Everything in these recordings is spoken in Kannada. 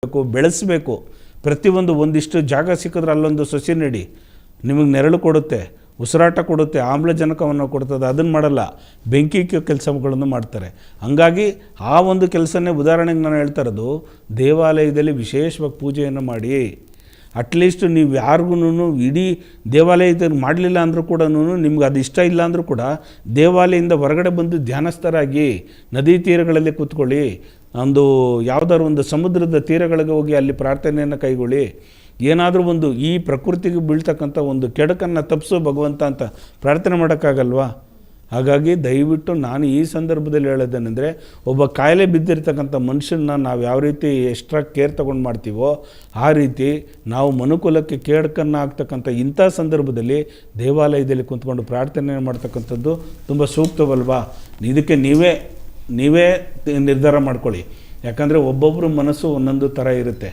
ಬೆಳೆಸಬೇಕು. ಪ್ರತಿಯೊಂದು ಒಂದಿಷ್ಟು ಜಾಗ ಸಿಕ್ಕಿದ್ರೆ ಅಲ್ಲೊಂದು ಸಸಿ ನೆಡಿ, ನಿಮಗೆ ನೆರಳು ಕೊಡುತ್ತೆ, ಉಸಿರಾಟ ಕೊಡುತ್ತೆ, ಆಮ್ಲಜನಕವನ್ನು ಕೊಡ್ತದೆ. ಅದನ್ನು ಮಾಡಲ್ಲ, ಬೆಂಕಿ ಕೆಲಸಗಳನ್ನು ಮಾಡ್ತಾರೆ. ಹಂಗಾಗಿ ಆ ಒಂದು ಕೆಲಸನೇ ಉದಾಹರಣೆಗೆ ನಾನು ಹೇಳ್ತಾ ಇರೋದು, ದೇವಾಲಯದಲ್ಲಿ ವಿಶೇಷವಾಗಿ ಪೂಜೆಯನ್ನು ಮಾಡಿ. ಅಟ್ಲೀಸ್ಟ್ ನೀವು ಯಾರಿಗೂ ಇಡೀ ದೇವಾಲಯದಲ್ಲಿ ಮಾಡಲಿಲ್ಲ ಅಂದರೂ ಕೂಡ, ನಿಮ್ಗೆ ಅದು ಇಷ್ಟ ಇಲ್ಲ ಅಂದರೂ ಕೂಡ ದೇವಾಲಯದಿಂದ ಹೊರಗಡೆ ಬಂದು ಧ್ಯಾನಸ್ಥರಾಗಿ ನದಿ ತೀರಗಳಲ್ಲಿ ಕೂತ್ಕೊಳ್ಳಿ, ಒಂದು ಯಾವುದಾದ್ರು ಒಂದು ಸಮುದ್ರದ ತೀರಗಳಿಗೆ ಹೋಗಿ ಅಲ್ಲಿ ಪ್ರಾರ್ಥನೆಯನ್ನು ಕೈಗೊಳ್ಳಿ. ಏನಾದರೂ ಒಂದು ಈ ಪ್ರಕೃತಿಗೆ ಬೀಳ್ತಕ್ಕಂಥ ಒಂದು ಕೆಡಕನ್ನು ತಪ್ಪಿಸೋ ಭಗವಂತ ಅಂತ ಪ್ರಾರ್ಥನೆ ಮಾಡೋಕ್ಕಾಗಲ್ವಾ? ಹಾಗಾಗಿ ದಯವಿಟ್ಟು ನಾನು ಈ ಸಂದರ್ಭದಲ್ಲಿ ಹೇಳೋದೇನೆಂದರೆ, ಒಬ್ಬ ಕಾಯಿಲೆ ಬಿದ್ದಿರ್ತಕ್ಕಂಥ ಮನುಷ್ಯನ ನಾವು ಯಾವ ರೀತಿ ಎಕ್ಸ್ಟ್ರಾ ಕೇರ್ ತೊಗೊಂಡು ಮಾಡ್ತೀವೋ ಆ ರೀತಿ ನಾವು ಮನುಕುಲಕ್ಕೆ ಕೇಡಕನ್ನು ಆಗ್ತಕ್ಕಂಥ ಇಂಥ ಸಂದರ್ಭದಲ್ಲಿ ದೇವಾಲಯದಲ್ಲಿ ಕುಂತ್ಕೊಂಡು ಪ್ರಾರ್ಥನೆ ಮಾಡ್ತಕ್ಕಂಥದ್ದು ತುಂಬ ಸೂಕ್ತವಲ್ವಾ? ಇದಕ್ಕೆ ನೀವೇ ನಿರ್ಧಾರ ಮಾಡ್ಕೊಳ್ಳಿ. ಯಾಕಂದರೆ ಒಬ್ಬೊಬ್ಬರ ಮನಸ್ಸು ಒಂದೊಂದು ಥರ ಇರುತ್ತೆ.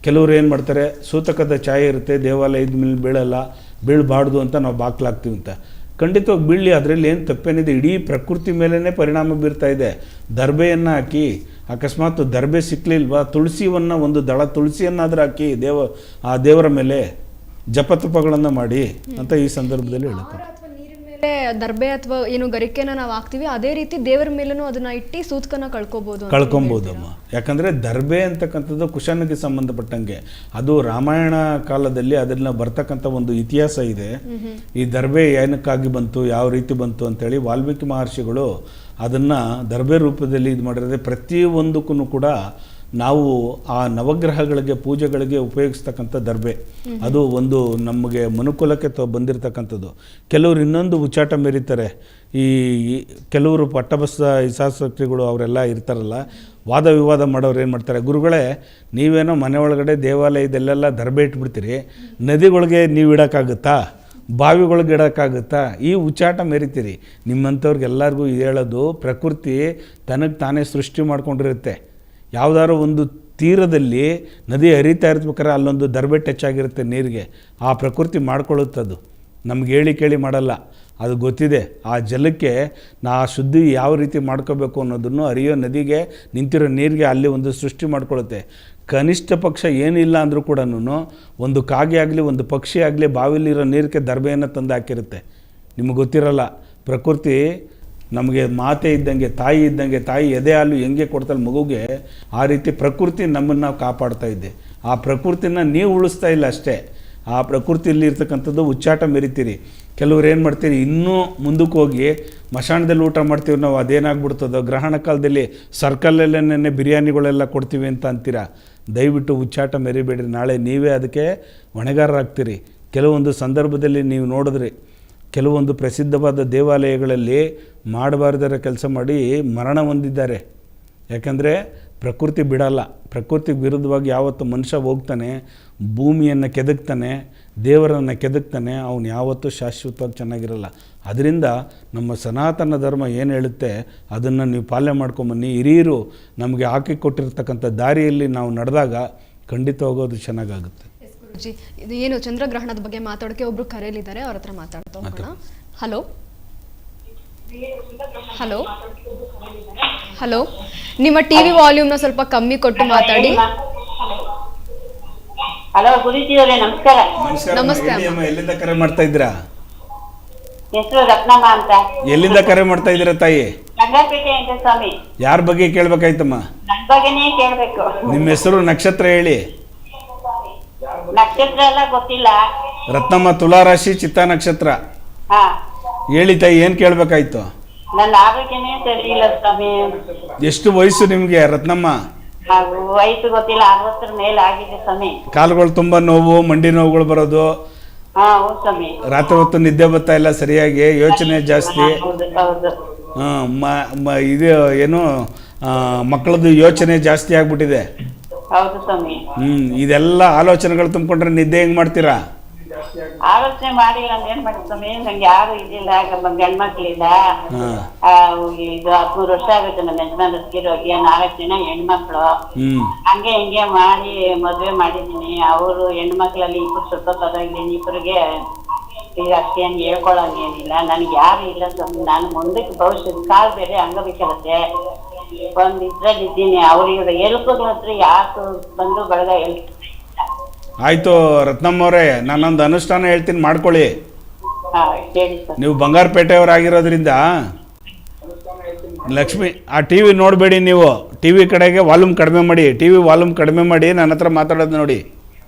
ಕೆಲವರು ಏನು ಮಾಡ್ತಾರೆ, ಸೂತಕದ ಛಾಯೆ ಇರುತ್ತೆ, ದೇವಾಲಯದ ಮೇಲೆ ಬೀಳಬಾರ್ದು ಅಂತ ನಾವು ಬಾಕ್ಲಾಗ್ತೀವಿ ಅಂತ. ಖಂಡಿತವಾಗಿ ಬೀಳಲಿ, ಅದರಲ್ಲಿ ಏನು ತಪ್ಪೇನಿದೆ? ಇಡೀ ಪ್ರಕೃತಿ ಮೇಲೇ ಪರಿಣಾಮ ಬೀರ್ತಾ ಇದೆ. ದರ್ಬೆಯನ್ನು ಹಾಕಿ, ಅಕಸ್ಮಾತ್ ದರ್ಬೆ ಸಿಕ್ಕಲಿಲ್ವಾ, ತುಳಸಿಯನ್ನು ಒಂದು ದಳ ತುಳಸಿಯನ್ನಾದರೂ ಹಾಕಿ ಆ ದೇವರ ಮೇಲೆ ಜಪತಪಗಳನ್ನು ಮಾಡಿ ಅಂತ ಈ ಸಂದರ್ಭದಲ್ಲಿ ಹೇಳುತ್ತೆ. ದರ್ಬೆ ಅಥವಾ ಏನು ಗರಿಕೆನ ನಾವು ಹಾಕ್ತೀವಿ, ಅದೇ ರೀತಿ ದೇವರ ಮೇಲೂ ಅದನ್ನ ಇಟ್ಟು ಸೂತ್ಕನ ಕಳ್ಕೊಬೋದಮ್ಮ. ಯಾಕಂದರೆ ದರ್ಬೆ ಅಂತಕ್ಕಂಥದ್ದು ಕುಶನಿಗೆ ಸಂಬಂಧಪಟ್ಟಂಗೆ, ಅದು ರಾಮಾಯಣ ಕಾಲದಲ್ಲಿ ಅದನ್ನ ಬರ್ತಕ್ಕಂಥ ಒಂದು ಇತಿಹಾಸ ಇದೆ. ಈ ದರ್ಬೆ ಏನಕ್ಕಾಗಿ ಬಂತು, ಯಾವ ರೀತಿ ಬಂತು ಅಂತೇಳಿ ವಾಲ್ಮೀಕಿ ಮಹರ್ಷಿಗಳು ಅದನ್ನು ದರ್ಬೆ ರೂಪದಲ್ಲಿ ಇದು ಮಾಡಿರೋದೆ. ಪ್ರತಿಯೊಂದಕ್ಕೂ ಕೂಡ ನಾವು ಆ ನವಗ್ರಹಗಳಿಗೆ ಪೂಜೆಗಳಿಗೆ ಉಪಯೋಗಿಸ್ತಕ್ಕಂಥ ದರ್ಬೆ, ಅದು ಒಂದು ನಮಗೆ ಮನುಕುಲಕ್ಕೆ ಬಂದಿರತಕ್ಕಂಥದ್ದು. ಕೆಲವರು ಇನ್ನೊಂದು ಉಚ್ಚಾಟ ಮೆರೀತಾರೆ. ಈ ಕೆಲವರು ಪಟ್ಟಬಸ್ಸ ಹಿತಾಸಕ್ತಿಗಳು ಅವರೆಲ್ಲ ಇರ್ತಾರಲ್ಲ, ವಾದ ವಿವಾದ ಮಾಡೋರು ಏನು ಮಾಡ್ತಾರೆ, ಗುರುಗಳೇ ನೀವೇನೋ ಮನೆ ಒಳಗಡೆ ದೇವಾಲಯದಲ್ಲೆಲ್ಲ ದರ್ಬೆ ಇಟ್ಬಿಡ್ತೀರಿ, ನದಿಗಳಿಗೆ ನೀವು ಇಡೋಕ್ಕಾಗುತ್ತಾ, ಬಾವಿಗಳಿಗೆ ಇಡೋಕ್ಕಾಗುತ್ತಾ? ಈ ಉಚ್ಚಾಟ ಮೆರಿತೀರಿ. ನಿಮ್ಮಂಥವ್ರಿಗೆಲ್ಲರಿಗೂ ಹೇಳೋದು, ಪ್ರಕೃತಿ ತನಗೆ ತಾನೇ ಸೃಷ್ಟಿ ಮಾಡ್ಕೊಂಡಿರುತ್ತೆ. ಯಾವುದಾದ್ರು ಒಂದು ತೀರದಲ್ಲಿ ನದಿ ಹರಿತಾ ಇರ್ಬೇಕಾದ್ರೆ ಅಲ್ಲೊಂದು ದರ್ಬೆ ಟಚ್ ಆಗಿರುತ್ತೆ ನೀರಿಗೆ, ಆ ಪ್ರಕೃತಿ ಮಾಡ್ಕೊಳ್ಳುತ್ತದು. ನಮ್ಗೆ ಹೇಳಿ ಕೇಳಿ ಮಾಡಲ್ಲ, ಅದು ಗೊತ್ತಿದೆ. ಆ ಜಲಕ್ಕೆ ಶುದ್ಧಿ ಯಾವ ರೀತಿ ಮಾಡ್ಕೋಬೇಕು ಅನ್ನೋದನ್ನು ಹರಿಯೋ ನದಿಗೆ ನಿಂತಿರೋ ನೀರಿಗೆ ಅಲ್ಲಿ ಒಂದು ಸೃಷ್ಟಿ ಮಾಡ್ಕೊಳ್ಳುತ್ತೆ. ಕನಿಷ್ಠ ಪಕ್ಷ ಏನಿಲ್ಲ ಅಂದರೂ ಕೂಡ ಒಂದು ಕಾಗೆ ಆಗಲಿ ಒಂದು ಪಕ್ಷಿ ಆಗಲಿ ಬಾವಿಲಿರೋ ನೀರಿಗೆ ದರ್ಬೆಯನ್ನು ತಂದು ಹಾಕಿರುತ್ತೆ. ನಿಮಗೆ ಗೊತ್ತಿರಲ್ಲ. ಪ್ರಕೃತಿ ನಮಗೆ ಮಾತೆ ಇದ್ದಂಗೆ, ತಾಯಿ ಇದ್ದಂಗೆ, ತಾಯಿ ಎದೆ ಹಾಲು ಹೆಂಗೆ ಕೊಡ್ತಾಳೆ ಮಗುಗೆ, ಆ ರೀತಿ ಪ್ರಕೃತಿ ನಮ್ಮನ್ನು ನಾವು ಕಾಪಾಡ್ತಾ ಇದ್ದೆ. ಆ ಪ್ರಕೃತಿನ ನೀವು ಉಳಿಸ್ತಾ ಇಲ್ಲ ಅಷ್ಟೇ, ಆ ಪ್ರಕೃತಿಯಲ್ಲಿ ಇರ್ತಕ್ಕಂಥದ್ದು ಉಚ್ಚಾಟ ಮೆರಿತೀರಿ. ಕೆಲವ್ರು ಏನು ಮಾಡ್ತೀರಿ, ಇನ್ನೂ ಮುಂದಕ್ಕೆ ಹೋಗಿ ಮಶಾಣದಲ್ಲಿ ಊಟ ಮಾಡ್ತೀವಿ ನಾವು, ಅದೇನಾಗ್ಬಿಡ್ತದೋ, ಗ್ರಹಣ ಕಾಲದಲ್ಲಿ ಸರ್ಕಲಲ್ಲೇ ಬಿರಿಯಾನಿಗಳೆಲ್ಲ ಕೊಡ್ತೀವಿ ಅಂತ ಅಂತೀರ. ದಯವಿಟ್ಟು ಉಚ್ಚಾಟ ಮೆರಿಬೇಡ್ರಿ, ನಾಳೆ ನೀವೇ ಅದಕ್ಕೆ ಹೊಣೆಗಾರರಾಗ್ತೀರಿ. ಕೆಲವೊಂದು ಸಂದರ್ಭದಲ್ಲಿ ನೀವು ನೋಡಿದ್ರಿ, ಕೆಲವೊಂದು ಪ್ರಸಿದ್ಧವಾದ ದೇವಾಲಯಗಳಲ್ಲಿ ಮಾಡಬಾರ್ದರ ಕೆಲಸ ಮಾಡಿ ಮರಣ ಹೊಂದಿದ್ದಾರೆ. ಯಾಕಂದರೆ ಪ್ರಕೃತಿ ಬಿಡಲ್ಲ. ಪ್ರಕೃತಿಗೆ ವಿರುದ್ಧವಾಗಿ ಯಾವತ್ತು ಮನುಷ್ಯ ಹೋಗ್ತಾನೆ, ಭೂಮಿಯನ್ನು ಕೆದಕ್ತಾನೆ, ದೇವರನ್ನು ಕೆದಕ್ತಾನೆ, ಅವನು ಯಾವತ್ತೂ ಶಾಶ್ವತವಾಗಿ ಚೆನ್ನಾಗಿರಲ್ಲ. ಅದರಿಂದ ನಮ್ಮ ಸನಾತನ ಧರ್ಮ ಏನು ಹೇಳುತ್ತೆ ಅದನ್ನು ನೀವು ಪಾಲನೆ ಮಾಡ್ಕೊಂಬನ್ನಿ. ಹಿರಿಯರು ನಮಗೆ ಹಾಕಿಕೊಟ್ಟಿರ್ತಕ್ಕಂಥ ದಾರಿಯಲ್ಲಿ ನಾವು ನಡೆದಾಗ ಖಂಡಿತ ಹೋಗೋದು ಚೆನ್ನಾಗಾಗುತ್ತೆ. ಜಿ, ಇದು ಏನು ಚಂದ್ರಗ್ರಹಣದ ಬಗ್ಗೆ ಮಾತಾಡೋಕ್ಕೆ ಒಬ್ರು ಕರೆಯಲಿದ್ದಾರೆ, ಅವ್ರ ಹತ್ರ ಮಾತಾಡ್ತಾ ಹೋಗೋಣ. ಹಲೋ ಹಲೋ ಹಲೋ, ನಿಮ್ಮ ಟಿವಿ ವಾಲ್ಯೂಮ್ನ ಸ್ವಲ್ಪ ಕಮ್ಮಿ ಕೊಟ್ಟು ಮಾತಾಡಿ. ಹಲೋ ಗುರುಜಿಯವರೇ, ನಮಸ್ಕಾರ. ನಮಸ್ತೆ. ಎಲ್ಲಿಂದ ಕರೆ ಮಾಡ್ತಾ ಇದ್ದೀರಾ? ಹೆಸರು ರತ್ನಮ್ಮ ಅಂತ. ಎಲ್ಲಿಂದ ಕರೆ ಮಾಡ್ತಾ ಇದ್ದೀರಾ ತಾಯಿ? ರಂಗಪೇಟೆ ಅಂತ ಸ್ವಾಮಿ. ಯಾರ ಬಗ್ಗೆ ಕೇಳ್ಬೇಕಾಯ್ತಮ್ಮ? ನನ್ನ ಬಗ್ಗೆನೇ ಕೇಳ್ಬೇಕು. ನಿಮ್ಮ ಹೆಸರು, ನಕ್ಷತ್ರ ಹೇಳಿ. ನಕ್ಷತ್ರ ಎಲ್ಲ ಗೊತ್ತಿಲ್ಲ. ರತ್ನಮ್ಮ, ತುಲಾರಾಶಿ, ಚಿತ್ತ ನಕ್ಷತ್ರ. ಹಾ ಹೇಳಿ ತಾಯಿ, ಏನು ಕೇಳಬೇಕಾಯ್ತು? ನನ್ನ ಆರೋಗ್ಯನೇ ಸರಿ ಇಲ್ಲ ಸ್ವಾಮಿ. ಎಷ್ಟು ವಯಸ್ಸು ನಿಮಗೆ ರತ್ನಮ್ಮ? ವಯಸ್ಸು ಗೊತ್ತಿಲ್ಲ, 60 ಮೇಲೆ ಆಗಿದೆ ಸ್ವಾಮಿ. ಕಾಲುಗಳು ತುಂಬ ನೋವು, ಮಂಡಿ ನೋವುಗಳು ಬರೋದು. ಹಾ ಹೌದು ಸ್ವಾಮಿ. ರಾತ್ರಿ ಹೊತ್ತು ನಿದ್ದೆ ಬರ್ತಾ ಇಲ್ಲ ಸರಿಯಾಗಿ, ಯೋಚನೆ ಜಾಸ್ತಿ. ಹೌದು. ಇದು ಏನು ಮಕ್ಕಳದ್ದು ಯೋಚನೆ ಜಾಸ್ತಿ ಆಗ್ಬಿಟ್ಟಿದೆ. ಹೌದು ಸ್ವಾಮಿ. ಇದೆಲ್ಲ ಆಲೋಚನೆಗಳು ತುಂಬಿಕೊಂಡ್ರೆ ನಿದ್ದೆ ಹೆಂಗ್ ಮಾಡ್ತೀರಾ? ಆಲೋಚನೆ ಮಾಡಿಲ್ಲ ಅಂದ್ರೆ ಏನ್ ಮಾಡಿ ಸ್ವಾಮಿ, ನಂಗೆ ಯಾರು ಇದಿಲ್ಲ, ಗಂಡ್ಮಕ್ಳಿಲ್ಲ. ಇದು 13 ವರ್ಷ ಆಗುತ್ತೆ ನನ್ನ ಯಜಮಾನ ಹೋಗಿ, 4 ಜನ ಹೆಣ್ಮಕ್ಳು. ಹಂಗೆ ಹಿಂಗೆ ಮಾಡಿ ಮದ್ವೆ ಮಾಡಿದೀನಿ. ಅವರು ಹೆಣ್ಮಕ್ಳಲ್ಲಿ 2 ಸ್ವಲ್ಪ ಪರವಾಗಿದ್ದೀನಿ, 2ಗೆ ಈಗ ಅಷ್ಟೇನು ಹೇಳ್ಕೊಳಂಗೇನಿಲ್ಲ. ನನಗೆ ಯಾರು ಇಲ್ಲ ಸ್ವಾಮಿ. ನಾನು ಮುಂದಕ್ಕೆ ಭವಿಷ್ಯದ ಕಾಲ್ ಬೇರೆ ಅಂಗವಿಕಲತೆ. ಒಂದ್ ಇದ್ರಲ್ಲಿ ಇದ್ದೀನಿ. ಅವ್ರಿಗೆ ಎಲ್ಪದ ಹತ್ರ ಯಾಕೆ ಬಂದು ಬಳಗ ಆಯಿತು ರತ್ನಮ್ಮ ಅವರೇ, ನಾನೊಂದು ಅನುಷ್ಠಾನ ಹೇಳ್ತೀನಿ, ಮಾಡ್ಕೊಳ್ಳಿ. ಹೇಳಿ ಸರ್. ನೀವು ಬಂಗಾರಪೇಟೆಯವರಾಗಿರೋದ್ರಿಂದ ಲಕ್ಷ್ಮಿ ಆ ಟಿ ವಿ ನೋಡಬೇಡಿ, ನೀವು ಟಿ ವಿ ಕಡೆಗೆ ವಾಲ್ಯೂಮ್ ಕಡಿಮೆ ಮಾಡಿ, ಟಿ ವಿ ವಾಲ್ಯೂಮ್ ಕಡಿಮೆ ಮಾಡಿ ನನ್ನ ಹತ್ರ ಮಾತಾಡೋದು ನೋಡಿ.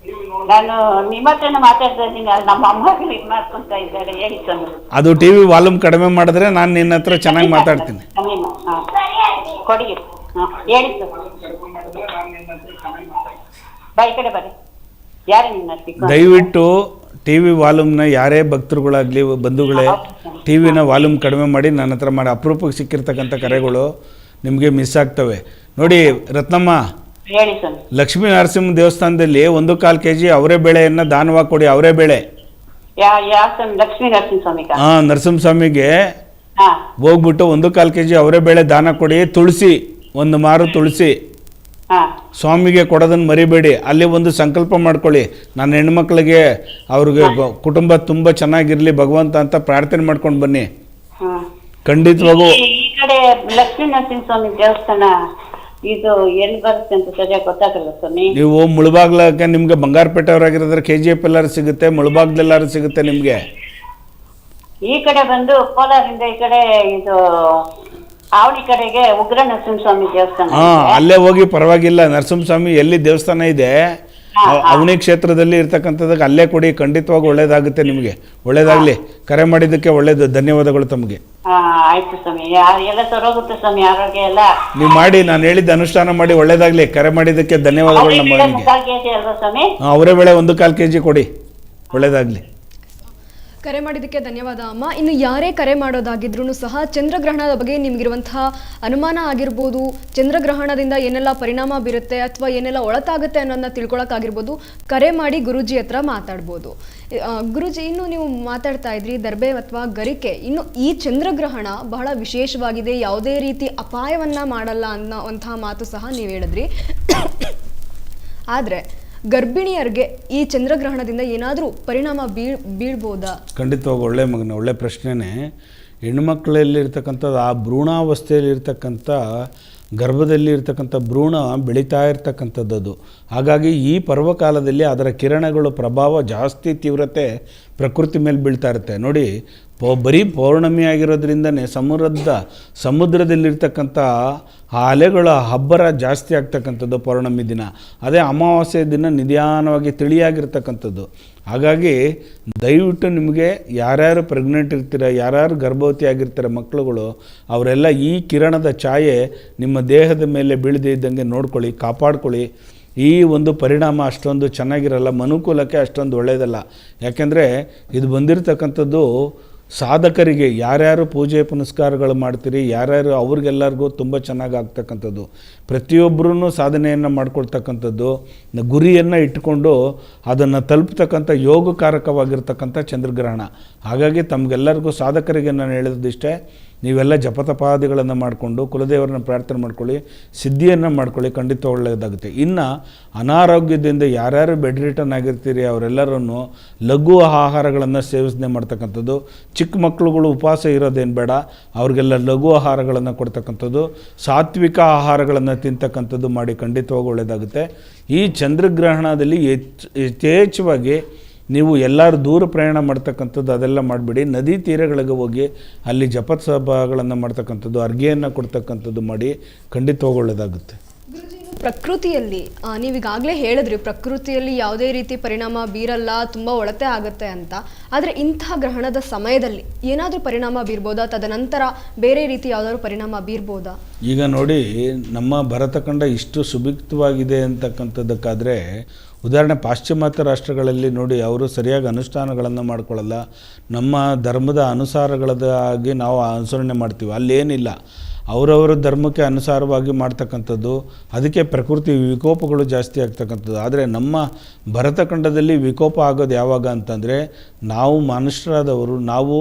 ನಾನು ನಿಮ್ಮ ಹತ್ರನ ಮಾತಾಡ್ತಾ ಇದ್ದೀನಿ, ನಮ್ಮ ಅಮ್ಮಗೆ ಇದು ಮಾಡ್ಕೊಂತ ಇದ್ದಾರೆ. ಹೇಳಿ ಸರ್. ಅದು ಟಿ ವಿ ವಾಲ್ಯೂಮ್ ಕಡಿಮೆ ಮಾಡಿದ್ರೆ ನಾನು ನಿನ್ನ ಹತ್ರ ಚೆನ್ನಾಗಿ ಮಾತಾಡ್ತೀನಿ. ಕೊಡಿ. ಹೇಳಿ ಸರ್. ಬಾ ಈ ಕಡೆ ಬರ್ರಿ. ಯಾರು ನಿನ್ನ ದಯವಿಟ್ಟು ಟಿ ವಿ ವಾಲ್ಯೂಮ್ನ ಯಾರೇ ಭಕ್ತರುಗಳಾಗಲಿ ಬಂಧುಗಳೇ ಟಿ ವಿನ ವಾಲ್ಯೂಮ್ ಕಡಿಮೆ ಮಾಡಿ ನನ್ನ ಹತ್ರ ಮಾಡಿ. ಅಪರೂಪಕ್ಕೆ ಸಿಕ್ಕಿರ್ತಕ್ಕಂಥ ಕರೆಗಳು ನಿಮಗೆ ಮಿಸ್ ಆಗ್ತವೆ ನೋಡಿ. ರತ್ನಮ್ಮ, ಹೇಳಿ ಸರ್. ಲಕ್ಷ್ಮೀ ನರಸಿಂಹ ದೇವಸ್ಥಾನದಲ್ಲಿ 1/4 kg ಅವರೇ ಬೇಳೆಯನ್ನು ದಾನವಾಗಿ ಕೊಡಿ. ಅವರೇ ಬೇಳೆ ಲಕ್ಷ್ಮೀ ನರಸಿಂಹಸ್ವಾಮಿ. ನರಸಿಂಹಸ್ವಾಮಿಗೆ ಹೋಗ್ಬಿಟ್ಟು 1/4 kg ಅವರೇ ಬೇಳೆ ದಾನ ಕೊಡಿ. ತುಳಸಿ, 1 ಮಾರು ತುಳಸಿ ಸ್ವಾಮಿಗೆ ಕೊಡೋದನ್ನು ಮರಿಬೇಡಿ. ಅಲ್ಲಿ ಒಂದು ಸಂಕಲ್ಪ ಮಾಡ್ಕೊಳ್ಳಿ, ನನ್ನ ಹೆಣ್ಮಕ್ಳಿಗೆ ಅವ್ರಿಗೆ ಕುಟುಂಬ ತುಂಬ ಚೆನ್ನಾಗಿರಲಿ ಭಗವಂತ ಅಂತ ಪ್ರಾರ್ಥನೆ ಮಾಡ್ಕೊಂಡು ಬನ್ನಿ. ಖಂಡಿತವಾಗೂ ಈ ಕಡೆ ಲಕ್ಷ್ಮೀ ನರಸಿಂಹಸ್ವಾಮಿ ದೇವಸ್ಥಾನ ಇದು ಎಲ್ಲಿ ಬರುತ್ತೆ ಅಂತ ಸರಿಯಾಗಿ ಗೊತ್ತಾಗಲ್ಲ ಸ್ವಾಮಿ. ನೀವು ಮುಳಬಾಗ್ಲಕ್ಕೆ ನಿಮ್ಗೆ ಬಂಗಾರಪೇಟೆಯವರಾಗಿರೋದ್ರೆ KGF ಎಲ್ಲಾರು ಸಿಗುತ್ತೆ, ಮುಳಬಾಗ್ಲೆಲ್ಲಾರು ಸಿಗುತ್ತೆ ನಿಮ್ಗೆ. ಈ ಕಡೆ ಬಂದು ಕೋಲಾರಿಂದ ಈ ಕಡೆ ಇದು ಅವಳಿ ಕಡೆಗೆ ಉಗ್ರ ನರಸಿಂಹಸ್ವಾಮಿ ದೇವಸ್ಥಾನ. ಅಲ್ಲೇ ಹೋಗಿ ಪರವಾಗಿಲ್ಲ. ನರಸಿಂಹಸ್ವಾಮಿ ಎಲ್ಲಿ ದೇವಸ್ಥಾನ ಇದೆ ಅವನಿ ಕ್ಷೇತ್ರದಲ್ಲಿ ಇರ್ತಕ್ಕಂಥದ್ದಕ್ಕೆ ಅಲ್ಲೇ ಕೊಡಿ. ಖಂಡಿತವಾಗಿ ಒಳ್ಳೇದಾಗುತ್ತೆ ನಿಮಗೆ. ಒಳ್ಳೇದಾಗ್ಲಿ. ಕರೆ ಮಾಡಿದ್ದಕ್ಕೆ ಒಳ್ಳೇದು. ಧನ್ಯವಾದಗಳು ತಮಗೆ. ಆಯ್ತು ಸ್ವಾಮಿ. ಎಲ್ಲ ಸರೋಗುತ್ತೆ ಸ್ವಾಮಿ, ಆರೋಗ್ಯ ಎಲ್ಲ ನೀವು ಮಾಡಿ, ನಾನು ಹೇಳಿದ್ದ ಅನುಷ್ಠಾನ ಮಾಡಿ. ಒಳ್ಳೇದಾಗ್ಲಿ. ಕರೆ ಮಾಡಿದ್ದಕ್ಕೆ ಧನ್ಯವಾದಗಳು. ನಮ್ಮ ಅವರೇ ಬೇಳೆ 1/4 kg ಕೊಡಿ. ಒಳ್ಳೇದಾಗ್ಲಿ. ಕರೆ ಮಾಡಿದ್ದಕ್ಕೆ ಧನ್ಯವಾದ ಅಮ್ಮ. ಇನ್ನು ಯಾರೇ ಕರೆ ಮಾಡೋದಾಗಿದ್ರೂ ಸಹ ಚಂದ್ರಗ್ರಹಣದ ಬಗ್ಗೆ ನಿಮಗಿರುವಂತಹ ಅನುಮಾನ ಆಗಿರ್ಬೋದು, ಚಂದ್ರಗ್ರಹಣದಿಂದ ಏನೆಲ್ಲ ಪರಿಣಾಮ ಬೀರುತ್ತೆ ಅಥವಾ ಏನೆಲ್ಲ ಒಳತಾಗುತ್ತೆ ಅನ್ನೋದನ್ನ ತಿಳ್ಕೊಳಕ್ಕಾಗಿರ್ಬೋದು, ಕರೆ ಮಾಡಿ ಗುರೂಜಿ ಹತ್ರ ಮಾತಾಡ್ಬೋದು. ಗುರೂಜಿ, ಇನ್ನು ನೀವು ಮಾತಾಡ್ತಾ ಇದ್ರಿ ದರ್ಬೆ ಅಥವಾ ಗರಿಕೆ, ಇನ್ನು ಈ ಚಂದ್ರಗ್ರಹಣ ಬಹಳ ವಿಶೇಷವಾಗಿದೆ, ಯಾವುದೇ ರೀತಿ ಅಪಾಯವನ್ನ ಮಾಡಲ್ಲ ಅನ್ನೋವಂತಹ ಮಾತು ಸಹ ನೀವು ಹೇಳಿದ್ರಿ. ಆದರೆ ಗರ್ಭಿಣಿಯರಿಗೆ ಈ ಚಂದ್ರಗ್ರಹಣದಿಂದ ಏನಾದರೂ ಪರಿಣಾಮ ಬೀಳ್ಬೋದಾ? ಖಂಡಿತವಾಗಿ ಒಳ್ಳೆ ಪ್ರಶ್ನೆನೇ. ಹೆಣ್ಮಕ್ಳಲ್ಲಿರ್ತಕ್ಕಂಥದ್ದು ಆ ಭ್ರೂಣಾವಸ್ಥೆಯಲ್ಲಿರ್ತಕ್ಕಂಥ ಗರ್ಭದಲ್ಲಿ ಇರ್ತಕ್ಕಂಥ ಭ್ರೂಣ ಬೆಳೀತಾ ಇರ್ತಕ್ಕಂಥದ್ದು. ಹಾಗಾಗಿ ಈ ಪರ್ವಕಾಲದಲ್ಲಿ ಅದರ ಕಿರಣಗಳು ಪ್ರಭಾವ ಜಾಸ್ತಿ ತೀವ್ರತೆ ಪ್ರಕೃತಿ ಮೇಲೆ ಬೀಳ್ತಾ ಇರುತ್ತೆ ನೋಡಿ. ಬರೀ ಪೌರ್ಣಮಿ ಆಗಿರೋದ್ರಿಂದನೇ ಸಮುದ್ರದಲ್ಲಿರ್ತಕ್ಕಂಥ ಆ ಅಲೆಗಳ ಹಬ್ಬರ ಜಾಸ್ತಿ ಆಗ್ತಕ್ಕಂಥದ್ದು ಪೌರ್ಣಮಿ ದಿನ. ಅದೇ ಅಮಾವಾಸ್ಯೆ ದಿನ ನಿಧಾನವಾಗಿ ತಿಳಿಯಾಗಿರ್ತಕ್ಕಂಥದ್ದು. ಹಾಗಾಗಿ ದಯವಿಟ್ಟು ನಿಮಗೆ ಯಾರ್ಯಾರು ಪ್ರೆಗ್ನೆಂಟ್ ಇರ್ತೀರ, ಯಾರ್ಯಾರು ಗರ್ಭವತಿ ಆಗಿರ್ತಾರೆ ಮಕ್ಕಳುಗಳು, ಅವರೆಲ್ಲ ಈ ಕಿರಣದ ಛಾಯೆ ನಿಮ್ಮ ದೇಹದ ಮೇಲೆ ಬೀಳದೇ ಇದ್ದಂಗೆ ನೋಡ್ಕೊಳ್ಳಿ, ಕಾಪಾಡ್ಕೊಳ್ಳಿ. ಈ ಒಂದು ಪರಿಣಾಮ ಅಷ್ಟೊಂದು ಚೆನ್ನಾಗಿರಲ್ಲ, ಮನುಕುಲಕ್ಕೆ ಅಷ್ಟೊಂದು ಒಳ್ಳೆಯದಲ್ಲ. ಯಾಕೆಂದರೆ ಇದು ಬಂದಿರತಕ್ಕಂಥದ್ದು ಸಾಧಕರಿಗೆ, ಯಾರ್ಯಾರು ಪೂಜೆ ಪುನಸ್ಕಾರಗಳು ಮಾಡ್ತೀರಿ, ಯಾರ್ಯಾರು ಅವ್ರಿಗೆಲ್ಲರಿಗೂ ತುಂಬ ಚೆನ್ನಾಗಿ ಆಗ್ತಕ್ಕಂಥದ್ದು. ಪ್ರತಿಯೊಬ್ಬರೂ ಸಾಧನೆಯನ್ನು ಮಾಡ್ಕೊಳ್ತಕ್ಕಂಥದ್ದು, ಗುರಿಯನ್ನು ಇಟ್ಟುಕೊಂಡು ಅದನ್ನು ತಲುಪ್ತಕ್ಕಂಥ ಯೋಗಕಾರಕವಾಗಿರ್ತಕ್ಕಂಥ ಚಂದ್ರಗ್ರಹಣ. ಹಾಗಾಗಿ ತಮಗೆಲ್ಲರಿಗೂ ಸಾಧಕರಿಗೆ ನಾನು ಹೇಳಿದಿಷ್ಟೇ, ನೀವೆಲ್ಲ ಜಪತಪಾದಿಗಳನ್ನು ಮಾಡಿಕೊಂಡು ಕುಲದೇವರನ್ನ ಪ್ರಾರ್ಥನೆ ಮಾಡ್ಕೊಳ್ಳಿ, ಸಿದ್ಧಿಯನ್ನು ಮಾಡ್ಕೊಳ್ಳಿ. ಖಂಡಿತ ಒಳ್ಳೆಯದಾಗುತ್ತೆ. ಇನ್ನು ಅನಾರೋಗ್ಯದಿಂದ ಯಾರ್ಯಾರು ಬೆಡ್ ರಿಟರ್ನ್ ಆಗಿರ್ತೀರಿ ಅವರೆಲ್ಲರನ್ನು ಲಘು ಆಹಾರಗಳನ್ನು ಸೇವನೆ ಮಾಡ್ತಕ್ಕಂಥದ್ದು. ಚಿಕ್ಕ ಮಕ್ಕಳುಗಳು ಉಪವಾಸ ಇರೋದೇನು ಬೇಡ, ಅವ್ರಿಗೆಲ್ಲ ಲಘು ಆಹಾರಗಳನ್ನು ಕೊಡ್ತಕ್ಕಂಥದ್ದು, ಸಾತ್ವಿಕ ಆಹಾರಗಳನ್ನು ತಿಂತಕ್ಕಂಥದ್ದು ಮಾಡಿ. ಖಂಡಿತವಾಗಿ ಒಳ್ಳೆಯದಾಗುತ್ತೆ. ಈ ಚಂದ್ರಗ್ರಹಣದಲ್ಲಿ ಯಥೇಚ್ಛವಾಗಿ ನೀವು ಎಲ್ಲರೂ ದೂರ ಪ್ರಯಾಣ ಮಾಡ್ತಕ್ಕಂಥದ್ದು ಅದೆಲ್ಲ ಮಾಡಿಬಿಡಿ. ನದಿ ತೀರಗಳಿಗೆ ಹೋಗಿ ಅಲ್ಲಿ ಜಪಸಭಗಳನ್ನು ಮಾಡ್ತಕ್ಕಂಥದ್ದು, ಅರ್ಘ್ಯೆಯನ್ನು ಕೊಡ್ತಕ್ಕಂಥದ್ದು ಮಾಡಿ. ಖಂಡಿತವಾಗಿ ಒಳ್ಳೆಯದಾಗುತ್ತೆ. ಪ್ರಕೃತಿಯಲ್ಲಿ ನೀವೀಗಾಗಲೇ ಹೇಳಿದ್ರಿ, ಪ್ರಕೃತಿಯಲ್ಲಿ ಯಾವುದೇ ರೀತಿ ಪರಿಣಾಮ ಬೀರಲ್ಲ, ತುಂಬ ಒಳತೆ ಆಗುತ್ತೆ ಅಂತ. ಆದರೆ ಇಂತಹ ಗ್ರಹಣದ ಸಮಯದಲ್ಲಿ ಏನಾದರೂ ಪರಿಣಾಮ ಬೀರ್ಬೋದಾ? ತದನಂತರ ಬೇರೆ ರೀತಿ ಯಾವುದಾದ್ರೂ ಪರಿಣಾಮ ಬೀರ್ಬೋದಾ? ಈಗ ನೋಡಿ, ನಮ್ಮ ಭರತಖಂಡ ಇಷ್ಟು ಸುಭಿಕ್ತವಾಗಿದೆ ಅಂತಕ್ಕಂಥದ್ದಕ್ಕಾದರೆ ಉದಾಹರಣೆ ಪಾಶ್ಚಿಮಾತ್ಯ ರಾಷ್ಟ್ರಗಳಲ್ಲಿ ನೋಡಿ, ಅವರು ಸರಿಯಾಗಿ ಅನುಷ್ಠಾನಗಳನ್ನು ಮಾಡ್ಕೊಳ್ಳಲ್ಲ. ನಮ್ಮ ಧರ್ಮದ ಅನುಸಾರಗಳದಾಗಿ ನಾವು ಅನುಸರಣೆ ಮಾಡ್ತೀವಿ. ಅಲ್ಲೇನಿಲ್ಲ, ಅವರವರ ಧರ್ಮಕ್ಕೆ ಅನುಸಾರವಾಗಿ ಮಾಡ್ತಕ್ಕಂಥದ್ದು. ಅದಕ್ಕೆ ಪ್ರಕೃತಿ ವಿಕೋಪಗಳು ಜಾಸ್ತಿ ಆಗ್ತಕ್ಕಂಥದ್ದು. ಆದರೆ ನಮ್ಮ ಭರತಖಂಡದಲ್ಲಿ ವಿಕೋಪ ಆಗೋದು ಯಾವಾಗ ಅಂತಂದರೆ, ನಾವು ಮನುಷ್ಯರಾದವರು ನಾವು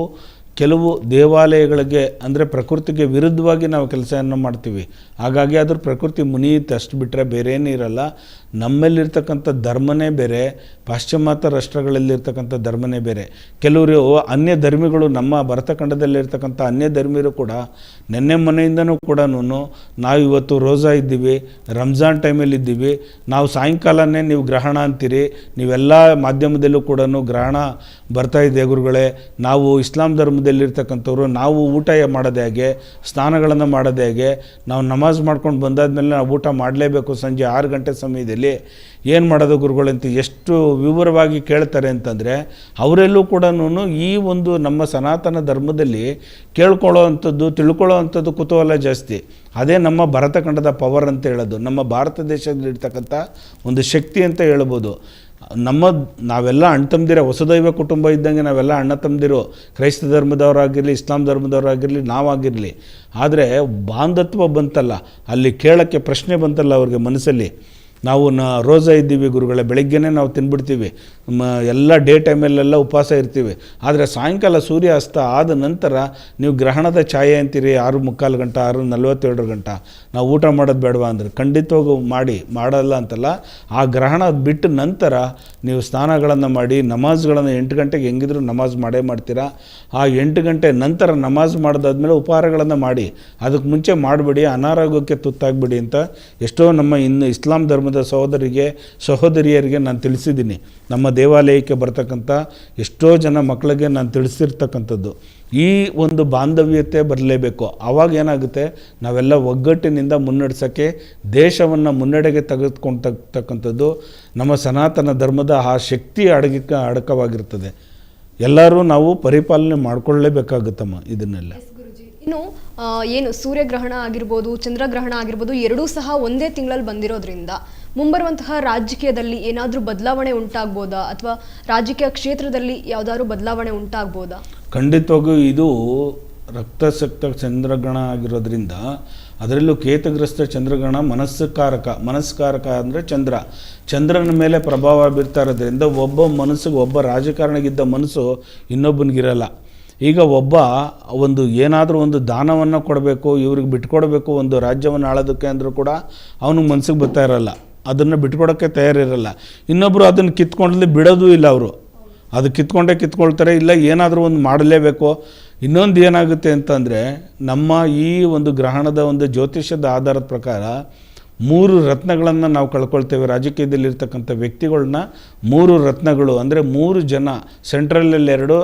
ಕೆಲವು ದೇವಾಲಯಗಳಿಗೆ ಅಂದರೆ ಪ್ರಕೃತಿಗೆ ವಿರುದ್ಧವಾಗಿ ನಾವು ಕೆಲಸವನ್ನು ಮಾಡ್ತೀವಿ. ಹಾಗಾಗಿ ಅದ್ರ ಪ್ರಕೃತಿ ಮುನಿಯುತ್ತೆ, ಅಷ್ಟು ಬಿಟ್ಟರೆ ಬೇರೆ ಏನೂ ಇರಲ್ಲ. ನಮ್ಮಲ್ಲಿರ್ತಕ್ಕಂಥ ಧರ್ಮನೇ ಬೇರೆ, ಪಾಶ್ಚಿಮಾತ್ಯ ರಾಷ್ಟ್ರಗಳಲ್ಲಿರ್ತಕ್ಕಂಥ ಧರ್ಮನೇ ಬೇರೆ. ಕೆಲವರು ಅನ್ಯ ಧರ್ಮಿಗಳು, ನಮ್ಮ ಭರತಖಂಡದಲ್ಲಿರ್ತಕ್ಕಂಥ ಅನ್ಯ ಧರ್ಮೀಯರು ಕೂಡ ನೆನ್ನೆ ಮನೆಯಿಂದನೂ ಕೂಡ ನಾವು ಇವತ್ತು ರೋಜಾ ಇದ್ದೀವಿ, ರಂಜಾನ್ ಟೈಮಲ್ಲಿ ಇದ್ದೀವಿ, ನಾವು ಸಾಯಂಕಾಲನೇ ನೀವು ಗ್ರಹಣ ಅಂತೀರಿ, ನೀವೆಲ್ಲ ಮಾಧ್ಯಮದಲ್ಲೂ ಕೂಡ ಗ್ರಹಣ ಬರ್ತಾ ಇದೆ ಗುರುಗಳೇ, ನಾವು ಇಸ್ಲಾಂ ಧರ್ಮದಲ್ಲಿರ್ತಕ್ಕಂಥವ್ರು ನಾವು ಊಟ ಮಾಡೋದು ಹೇಗೆ, ಸ್ನಾನಗಳನ್ನು ಮಾಡೋದು ಹೇಗೆ, ನಾವು ನಮಾಜ್ ಮಾಡ್ಕೊಂಡು ಬಂದಾದ್ಮೇಲೆ ನಾವು ಊಟ ಮಾಡಲೇಬೇಕು ಸಂಜೆ 6 ಗಂಟೆ ಸಮಯದಲ್ಲಿ, ಏನು ಮಾಡೋದು ಗುರುಗಳಂತ ಎಷ್ಟು ವಿವರವಾಗಿ ಕೇಳ್ತಾರೆ ಅಂತಂದರೆ, ಅವರೆಲ್ಲೂ ಕೂಡ ಈ ಒಂದು ನಮ್ಮ ಸನಾತನ ಧರ್ಮದಲ್ಲಿ ಕೇಳ್ಕೊಳ್ಳೋ ಅಂಥದ್ದು, ತಿಳ್ಕೊಳ್ಳೋ ಅಂಥದ್ದು ಕುತೂಹಲ ಜಾಸ್ತಿ. ಅದೇ ನಮ್ಮ ಭರತಖಂಡದ ಪವರ್ ಅಂತ ಹೇಳೋದು, ನಮ್ಮ ಭಾರತ ದೇಶದಲ್ಲಿರ್ತಕ್ಕಂಥ ಒಂದು ಶಕ್ತಿ ಅಂತ ಹೇಳ್ಬೋದು. ನಾವೆಲ್ಲ ಅಣ್ಣ ತಮ್ಮದಿರ, ವಸುದೈವ ಕುಟುಂಬ ಇದ್ದಂಗೆ ನಾವೆಲ್ಲ ಅಣ್ಣ ತಮ್ಮದಿರು, ಕ್ರೈಸ್ತ ಧರ್ಮದವರಾಗಿರಲಿ, ಇಸ್ಲಾಂ ಧರ್ಮದವರಾಗಿರಲಿ, ನಾವಾಗಿರಲಿ. ಆದರೆ ಬಾಂಧತ್ವ ಬಂತಲ್ಲ, ಅಲ್ಲಿ ಕೇಳೋಕ್ಕೆ ಪ್ರಶ್ನೆ ಬಂತಲ್ಲ ಅವ್ರಿಗೆ ಮನಸ್ಸಲ್ಲಿ, ನಾವು ರೋಜಾ ಇದ್ದೀವಿ ಗುರುಗಳೇ, ಬೆಳಗ್ಗೆನೇ ನಾವು ತಿನ್ಬಿಡ್ತೀವಿ, ಎಲ್ಲ ಡೇ ಟೈಮಲ್ಲೆಲ್ಲ ಉಪವಾಸ ಇರ್ತೀವಿ, ಆದರೆ ಸಾಯಂಕಾಲ ಸೂರ್ಯ ಅಸ್ತ ಆದ ನಂತರ ನೀವು ಗ್ರಹಣದ ಛಾಯೆ ಅಂತೀರಿ, 6:45 ಗಂಟೆ, 6:47 ಗಂಟೆ ನಾವು ಊಟ ಮಾಡೋದು ಬೇಡವಾ ಅಂದರೆ, ಖಂಡಿತವಾಗೂ ಮಾಡಲ್ಲ ಅಂತಲ್ಲ, ಆ ಗ್ರಹಣ ಬಿಟ್ಟ ನಂತರ ನೀವು ಸ್ನಾನಗಳನ್ನು ಮಾಡಿ ನಮಾಜ್ಗಳನ್ನು 8 ಗಂಟೆಗೆ ಹೆಂಗಿದ್ರು ನಮಾಜ್ ಮಾಡೇ ಮಾಡ್ತೀರಾ. ಆ 8 ಗಂಟೆ ನಂತರ ನಮಾಜ್ ಮಾಡಿದಾದ್ಮೇಲೆ ಉಪಹಾರಗಳನ್ನು ಮಾಡಿ, ಅದಕ್ಕೆ ಮುಂಚೆ ಮಾಡಬೇಡಿ, ಅನಾರೋಗ್ಯಕ್ಕೆ ತುತ್ತಾಗಬೇಡಿ ಅಂತ ಎಷ್ಟೋ ನಮ್ಮ ಇಸ್ಲಾಂ ಧರ್ಮದ ಸಹೋದರಿಯರಿಗೆ ನಾನು ತಿಳಿಸಿದ್ದೀನಿ. ನಮ್ಮ ದೇವಾಲಯಕ್ಕೆ ಬರ್ತಕ್ಕಂಥ ಎಷ್ಟೋ ಜನ ಮಕ್ಕಳಿಗೆ ನಾನು ತಿಳಿಸಿರ್ತಕ್ಕಂಥದ್ದು, ಈ ಒಂದು ಬಾಂಧವ್ಯತೆ ಬರಲೇಬೇಕು. ಆವಾಗ ಏನಾಗುತ್ತೆ, ನಾವೆಲ್ಲ ಒಗ್ಗಟ್ಟಿನಿಂದ ಮುನ್ನಡೆಸೋಕ್ಕೆ, ದೇಶವನ್ನು ಮುನ್ನಡೆಗೆ ತೆಗೆದುಕೊಂಡತಕ್ಕಂಥದ್ದು ನಮ್ಮ ಸನಾತನ ಧರ್ಮದ ಆ ಶಕ್ತಿ ಅಡಕವಾಗಿರ್ತದೆ. ಎಲ್ಲರೂ ನಾವು ಪರಿಪಾಲನೆ ಮಾಡಿಕೊಳ್ಳಲೇಬೇಕಾಗುತ್ತಮ್ಮ ಇದನ್ನೆಲ್ಲ. ಇನ್ನು ಏನು ಸೂರ್ಯಗ್ರಹಣ ಆಗಿರ್ಬೋದು, ಚಂದ್ರಗ್ರಹಣ ಆಗಿರ್ಬೋದು, ಎರಡೂ ಸಹ ಒಂದೇ ತಿಂಗಳಲ್ಲಿ ಬಂದಿರೋದ್ರಿಂದ ಮುಂಬರುವಂತಹ ರಾಜಕೀಯದಲ್ಲಿ ಏನಾದರೂ ಬದಲಾವಣೆ ಉಂಟಾಗ್ಬೋದಾ, ಅಥವಾ ರಾಜಕೀಯ ಕ್ಷೇತ್ರದಲ್ಲಿ ಯಾವುದಾದ್ರೂ ಬದಲಾವಣೆ ಉಂಟಾಗ್ಬೋದಾ? ಖಂಡಿತವಾಗೂ ಇದು ರಕ್ತಸಕ್ತ ಚಂದ್ರಗ್ರಹಣ ಆಗಿರೋದ್ರಿಂದ, ಅದರಲ್ಲೂ ಕೇತುಗ್ರಸ್ತ ಚಂದ್ರಗ್ರಹಣ ಮನಸ್ಕಾರಕ ಅಂದರೆ ಚಂದ್ರನ ಮೇಲೆ ಪ್ರಭಾವ ಬೀರ್ತಾ ಇರೋದ್ರಿಂದ ಒಬ್ಬ ರಾಜಕಾರಣಿಗಿದ್ದ ಮನಸ್ಸು ಇನ್ನೊಬ್ಬನಿಗಿರಲ್ಲ. ಈಗ ಏನಾದರೂ ಒಂದು ದಾನವನ್ನು ಕೊಡಬೇಕು, ಇವ್ರಿಗೆ ಬಿಟ್ಕೊಡ್ಬೇಕು, ಒಂದು ರಾಜ್ಯವನ್ನು ಆಳೋದಕ್ಕೆ ಅಂದರೂ ಕೂಡ ಅವನಿಗೆ ಮನಸ್ಸಿಗೆ ಬರ್ತಾ ಇರಲ್ಲ, ಅದನ್ನು ಬಿಟ್ಕೊಡೋಕ್ಕೆ ತಯಾರಿರಲ್ಲ. ಇನ್ನೊಬ್ಬರು ಅದನ್ನು ಕಿತ್ಕೊಂಡ್ಲಿ ಬಿಡೋದು ಇಲ್ಲ, ಅವರು ಅದು ಕಿತ್ಕೊಳ್ತಾರೆ, ಇಲ್ಲ ಏನಾದರೂ ಒಂದು ಮಾಡಲೇಬೇಕು. ಇನ್ನೊಂದು ಏನಾಗುತ್ತೆ ಅಂತಂದರೆ, ನಮ್ಮ ಈ ಒಂದು ಗ್ರಹಣದ ಒಂದು ಜ್ಯೋತಿಷ್ಯದ ಆಧಾರದ ಪ್ರಕಾರ 3 ರತ್ನಗಳನ್ನು ನಾವು ಕಳ್ಕೊಳ್ತೇವೆ. ರಾಜಕೀಯದಲ್ಲಿರ್ತಕ್ಕಂಥ ವ್ಯಕ್ತಿಗಳನ್ನ 3 ರತ್ನಗಳು ಅಂದರೆ 3 ಜನ, ಸೆಂಟ್ರಲಲ್ಲಿ 2,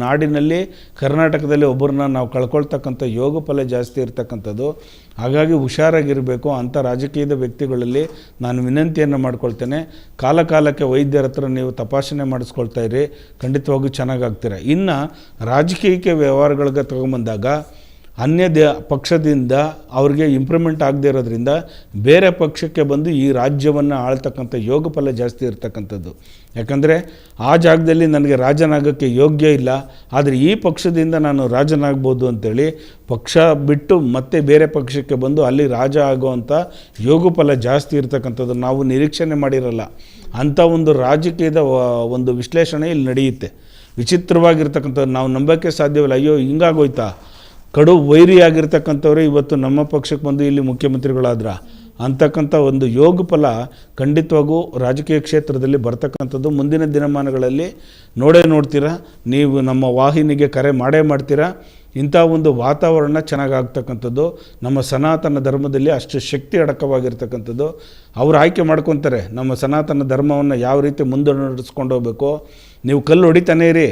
ನಾಡಿನಲ್ಲಿ ಕರ್ನಾಟಕದಲ್ಲಿ ಒಬ್ಬರನ್ನ ನಾವು ಕಳ್ಕೊಳ್ತಕ್ಕಂಥ ಯೋಗ ಫಲ ಜಾಸ್ತಿ ಇರ್ತಕ್ಕಂಥದ್ದು. ಹಾಗಾಗಿ ಹುಷಾರಾಗಿರಬೇಕು. ಅಂಥ ರಾಜಕೀಯದ ವ್ಯಕ್ತಿಗಳಲ್ಲಿ ನಾನು ವಿನಂತಿಯನ್ನು ಮಾಡ್ಕೊಳ್ತೇನೆ, ಕಾಲಕ್ಕೆ ವೈದ್ಯರ ಹತ್ರ ನೀವು ತಪಾಸಣೆ ಮಾಡಿಸ್ಕೊಳ್ತಾ ಇರಿ, ಖಂಡಿತವಾಗೂ ಚೆನ್ನಾಗಾಗ್ತೀರ. ಇನ್ನು ರಾಜಕೀಯಕ್ಕೆ ವ್ಯವಹಾರಗಳಿಗೆ ತಗೊಂಬಂದಾಗ ಅನ್ಯ ಪಕ್ಷದಿಂದ ಅವ್ರಿಗೆ ಇಂಪ್ರೂವ್ಮೆಂಟ್ ಆಗದೇ ಇರೋದ್ರಿಂದ ಬೇರೆ ಪಕ್ಷಕ್ಕೆ ಬಂದು ಈ ರಾಜ್ಯವನ್ನು ಆಳ್ತಕ್ಕಂಥ ಯೋಗ ಫಲ ಜಾಸ್ತಿ ಇರ್ತಕ್ಕಂಥದ್ದು. ಯಾಕಂದರೆ ಆ ಜಾಗದಲ್ಲಿ ನನಗೆ ರಾಜನಾಗೋಕ್ಕೆ ಯೋಗ್ಯ ಇಲ್ಲ, ಆದರೆ ಈ ಪಕ್ಷದಿಂದ ನಾನು ರಾಜನಾಗ್ಬೋದು ಅಂಥೇಳಿ ಪಕ್ಷ ಬಿಟ್ಟು ಮತ್ತೆ ಬೇರೆ ಪಕ್ಷಕ್ಕೆ ಬಂದು ಅಲ್ಲಿ ರಾಜ ಆಗೋವಂಥ ಯೋಗ ಫಲ ಜಾಸ್ತಿ ಇರ್ತಕ್ಕಂಥದ್ದು ನಾವು ನಿರೀಕ್ಷಣೆ ಮಾಡಿರಲ್ಲ. ಅಂಥ ಒಂದು ರಾಜಕೀಯದ ಒಂದು ವಿಶ್ಲೇಷಣೆ ಇಲ್ಲಿ ನಡೆಯುತ್ತೆ. ವಿಚಿತ್ರವಾಗಿರ್ತಕ್ಕಂಥದ್ದು ನಾವು ನಂಬೋಕ್ಕೆ ಸಾಧ್ಯವಿಲ್ಲ. ಅಯ್ಯೋ ಹಿಂಗಾಗೋಯ್ತಾ, ಕಡು ವೈರಿಯಾಗಿರ್ತಕ್ಕಂಥವ್ರು ಇವತ್ತು ನಮ್ಮ ಪಕ್ಷಕ್ಕೆ ಬಂದು ಇಲ್ಲಿ ಮುಖ್ಯಮಂತ್ರಿಗಳಾದ್ರ ಅಂತಕ್ಕಂಥ ಒಂದು ಯೋಗ ಫಲ ಖಂಡಿತವಾಗೂ ರಾಜಕೀಯ ಕ್ಷೇತ್ರದಲ್ಲಿ ಬರ್ತಕ್ಕಂಥದ್ದು. ಮುಂದಿನ ದಿನಮಾನಗಳಲ್ಲಿ ನೋಡ್ತೀರಾ, ನೀವು ನಮ್ಮ ವಾಹಿನಿಗೆ ಕರೆ ಮಾಡ್ತೀರಾ. ಇಂಥ ಒಂದು ವಾತಾವರಣ ಚೆನ್ನಾಗಾಗ್ತಕ್ಕಂಥದ್ದು. ನಮ್ಮ ಸನಾತನ ಧರ್ಮದಲ್ಲಿ ಅಷ್ಟು ಶಕ್ತಿ ಅಡಕವಾಗಿರ್ತಕ್ಕಂಥದ್ದು. ಅವರು ಆಯ್ಕೆ ಮಾಡ್ಕೊತಾರೆ ನಮ್ಮ ಸನಾತನ ಧರ್ಮವನ್ನು ಯಾವ ರೀತಿ ಮುಂದೆ ನಡೆಸ್ಕೊಂಡು ಹೋಗಬೇಕು. ನೀವು ಕಲ್ಲು ಹೊಡಿತಾನೇ ಇರಿ,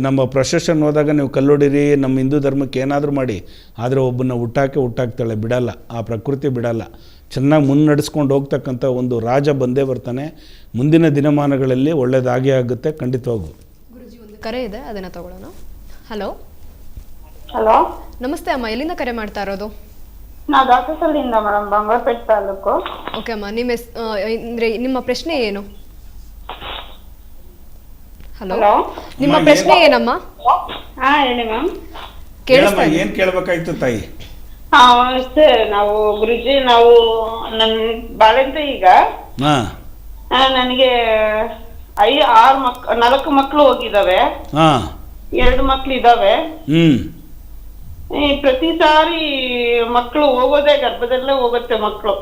ನಮ್ಮ ಪ್ರೊಸೆಷನ್ ಹೋದಾಗ ನೀವು ಕಲ್ಲೊಡಿರಿ, ನಮ್ಮ ಹಿಂದೂ ಧರ್ಮಕ್ಕೆ ಏನಾದರೂ ಮಾಡಿ, ಆದರೆ ಒಬ್ಬನ ಹುಟ್ಟಾಕ್ತಾಳೆ, ಬಿಡಲ್ಲ, ಆ ಪ್ರಕೃತಿ ಬಿಡಲ್ಲ. ಚೆನ್ನಾಗಿ ಮುನ್ನಡೆಸ್ಕೊಂಡು ಹೋಗ್ತಕ್ಕಂಥ ಒಂದು ರಾಜ ಬಂದೇ ಬರ್ತಾನೆ. ಮುಂದಿನ ದಿನಮಾನಗಳಲ್ಲಿ ಒಳ್ಳೆಯದಾಗೇ ಆಗುತ್ತೆ ಖಂಡಿತವಾಗೂ. ಗುರುಜಿ ಒಂದು ಕರೆ ಇದೆ, ಅದನ್ನು ತಗೊಳ್ಳೋಣ. ಹಲೋ ಹಲೋ, ನಮಸ್ತೆ ಅಮ್ಮ, ಎಲ್ಲಿಂದ ಕರೆ ಮಾಡ್ತಾ ಇರೋದು? ನಾವು ದಾಸಸಳ್ಳಿಯಿಂದ ಮೇಡಮ್, ಬಂಗಾರಪೇಟೆ ತಾಲೂಕು. ಓಕೆ ಅಮ್ಮ, ನಿಮ್ಮ ಪ್ರಶ್ನೆ ಏನು? ಹಲೋ, ನಿಮ್ಮ ಪ್ರಶ್ನೆ ಏನಮ್ಮ? ಹಾ ಹೇಳಿ ಮ್ಯಾಮ್. ಏನ್ ಕೇಳಬೇಕಾಯ್ತು ತಾಯಿ? ನಾವು ಗುರುಜಿ, ನನ್ ಬಾಳೆಂತ ಈಗ ನನಗೆ 4 ಮಕ್ಳು ಹೋಗಿದಾವೆ, 2 ಮಕ್ಳು ಇದಾವೆ. ಪ್ರತಿ ಸಾರಿ ಮಕ್ಳು ಹೋಗೋದೇ ಗರ್ಭದಲ್ಲೇ ಹೋಗುತ್ತೆ ಮಕ್ಳು.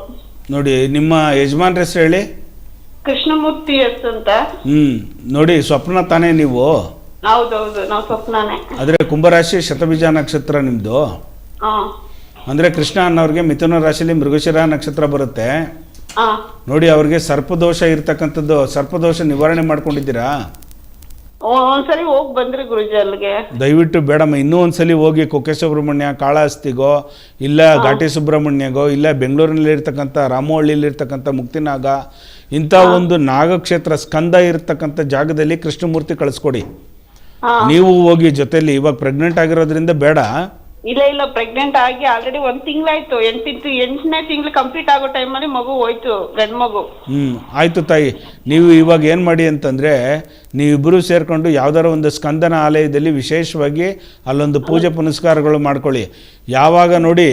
ನೋಡಿ ನಿಮ್ಮ ಯಜಮಾನ್ರ ಹೆಸರು ಹೇಳಿ. ಕೃಷ್ಣಮೂರ್ತಿ ಎಸ್ ಅಂತ. ನೋಡಿ ಸ್ವಪ್ನ ತಾನೇ ನೀವು? ಹೌದೌದು, ನಾವು ಸ್ವಪ್ನಾನೆ. ಆದರೆ ಕುಂಭರಾಶಿ ಶತಬೀಜ ನಕ್ಷತ್ರ ನಿಮ್ಮದು. ಅಂದರೆ ಕೃಷ್ಣ ಅನ್ನೋರಿಗೆ ಮಿಥುನ ರಾಶಿಯಲ್ಲಿ ಮೃಗಶಿರ ನಕ್ಷತ್ರ ಬರುತ್ತೆ. ನೋಡಿ ಅವ್ರಿಗೆ ಸರ್ಪದೋಷ ಇರ್ತಕ್ಕಂಥದ್ದು, ಸರ್ಪದೋಷ ನಿವಾರಣೆ ಮಾಡ್ಕೊಂಡಿದ್ದೀರಾ? ಒಂದ್ಸರಿ ಹೋಗಿ ಬಂದ್ರಿ ಗುರುಜಿ ಅಲ್ಲಿಗೆ. ದಯವಿಟ್ಟು ಬೇಡಮ್ಮ, ಇನ್ನೂ ಒಂದ್ಸಲಿ ಹೋಗಿ ಕುಕ್ಕೆ ಸುಬ್ರಹ್ಮಣ್ಯ, ಕಾಳಹಸ್ತಿಗೋ ಇಲ್ಲ ಘಾಟಿ ಸುಬ್ರಹ್ಮಣ್ಯಗೋ ಇಲ್ಲ ಬೆಂಗಳೂರಿನಲ್ಲಿ ಇರ್ತಕ್ಕಂಥ ರಾಮವಳ್ಳಿಯಲ್ಲಿ ಇರ್ತಕ್ಕಂಥ ಮುಕ್ತಿನಾಗ ಇಂಥ ಒಂದು ನಾಗಕ್ಷೇತ್ರ ಸ್ಕಂದ ಇರ್ತಕ್ಕಂಥ ಜಾಗದಲ್ಲಿ ಕೃಷ್ಣಮೂರ್ತಿ ಕಳಿಸ್ಕೊಡಿ. ನೀವು ಹೋಗಿ ಜೊತೆಲಿ. ಇವಾಗ ಪ್ರೆಗ್ನೆಂಟ್ ಆಗಿರೋದ್ರಿಂದ ಬೇಡ. ಇಲ್ಲ ಪ್ರೆಗ್ನೆಂಟ್ ಆಗಿ ಆಲ್ರೆಡಿ 1 ತಿಂಗಳಾಯ್ತು. 8ನೇ ತಿಂಗಳು ಕಂಪ್ಲೀಟ್ ಆಗೋ ಟೈಮಲ್ಲಿ ಮಗು ಹೋಯ್ತು, ಗಂಡು ಮಗು. ಆಯ್ತು ತಾಯಿ, ನೀವು ಇವಾಗ ಏನು ಮಾಡಿ ಅಂತಂದರೆ, ನೀವಿಬ್ಬರು ಸೇರಿಕೊಂಡು ಯಾವ್ದಾರ ಒಂದು ಸ್ಕಂದನ ಆಲಯದಲ್ಲಿ ವಿಶೇಷವಾಗಿ ಅಲ್ಲೊಂದು ಪೂಜೆ ಪುನಸ್ಕಾರಗಳು ಮಾಡ್ಕೊಳ್ಳಿ. ಯಾವಾಗ ನೋಡಿ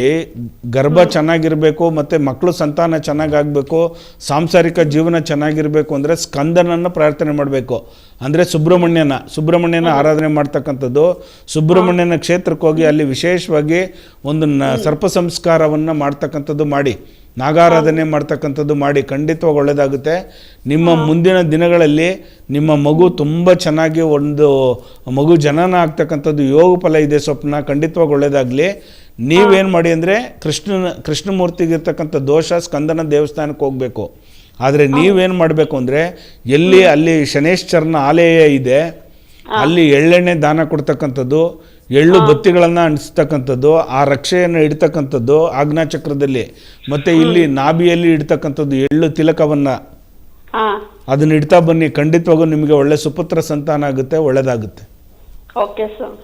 ಗರ್ಭ ಚೆನ್ನಾಗಿರಬೇಕು ಮತ್ತು ಮಕ್ಕಳು ಸಂತಾನ ಚೆನ್ನಾಗಾಗಬೇಕು, ಸಾಂಸಾರಿಕ ಜೀವನ ಚೆನ್ನಾಗಿರಬೇಕು ಅಂದರೆ ಸ್ಕಂದನನ್ನು ಪ್ರಾರ್ಥನೆ ಮಾಡಬೇಕು. ಅಂದರೆ ಸುಬ್ರಹ್ಮಣ್ಯನ ಆರಾಧನೆ ಮಾಡ್ತಕ್ಕಂಥದ್ದು. ಸುಬ್ರಹ್ಮಣ್ಯನ ಕ್ಷೇತ್ರಕ್ಕೆ ಹೋಗಿ ಅಲ್ಲಿ ವಿಶೇಷವಾಗಿ ಒಂದು ಸರ್ಪ ಸಂಸ್ಕಾರವನ್ನು ಮಾಡ್ತಕ್ಕಂಥದ್ದು ಮಾಡಿ, ನಾಗಾರಾಧನೆ ಮಾಡ್ತಕ್ಕಂಥದ್ದು ಮಾಡಿ. ಖಂಡಿತವಾಗಿ ಒಳ್ಳೆಯದಾಗುತ್ತೆ. ನಿಮ್ಮ ಮುಂದಿನ ದಿನಗಳಲ್ಲಿ ನಿಮ್ಮ ಮಗು ತುಂಬ ಚೆನ್ನಾಗಿ ಒಂದು ಮಗು ಜನನ ಆಗ್ತಕ್ಕಂಥದ್ದು ಯೋಗ ಫಲ ಇದೆ. ಸ್ವಪ್ನ ಖಂಡಿತವಾಗಿ ಒಳ್ಳೆಯದಾಗಲಿ. ನೀವೇನು ಮಾಡಿ ಅಂದರೆ ಕೃಷ್ಣಮೂರ್ತಿಗಿರ್ತಕ್ಕಂಥ ದೋಷ ಸ್ಕಂದನ ದೇವಸ್ಥಾನಕ್ಕೆ ಹೋಗಬೇಕು. ಆದರೆ ನೀವೇನು ಮಾಡಬೇಕು ಅಂದರೆ ಅಲ್ಲಿ ಶನೇಶ್ವರನ ಆಲಯ ಇದೆ, ಅಲ್ಲಿ ಎಳ್ಳೆಣ್ಣೆ ದಾನ ಕೊಡ್ತಕ್ಕಂಥದ್ದು, ಎಳ್ಳು ಬತ್ತಿಗಳನ್ನು ಅಂಟಿಸ್ತಕ್ಕಂಥದ್ದು, ಆ ರಕ್ಷೆಯನ್ನು ಇಡ್ತಕ್ಕಂಥದ್ದು ಆಜ್ಞಾಚಕ್ರದಲ್ಲಿ, ಮತ್ತು ಇಲ್ಲಿ ನಾಭಿಯಲ್ಲಿ ಇಡ್ತಕ್ಕಂಥದ್ದು ಎಳ್ಳು ತಿಲಕವನ್ನು ಅದನ್ನ ಇಡ್ತಾ ಬನ್ನಿ. ಖಂಡಿತವಾಗೂ ನಿಮಗೆ ಒಳ್ಳೆ ಸುಪುತ್ರ ಸಂತಾನ ಆಗುತ್ತೆ, ಒಳ್ಳೆಯದಾಗುತ್ತೆ. Okay sir.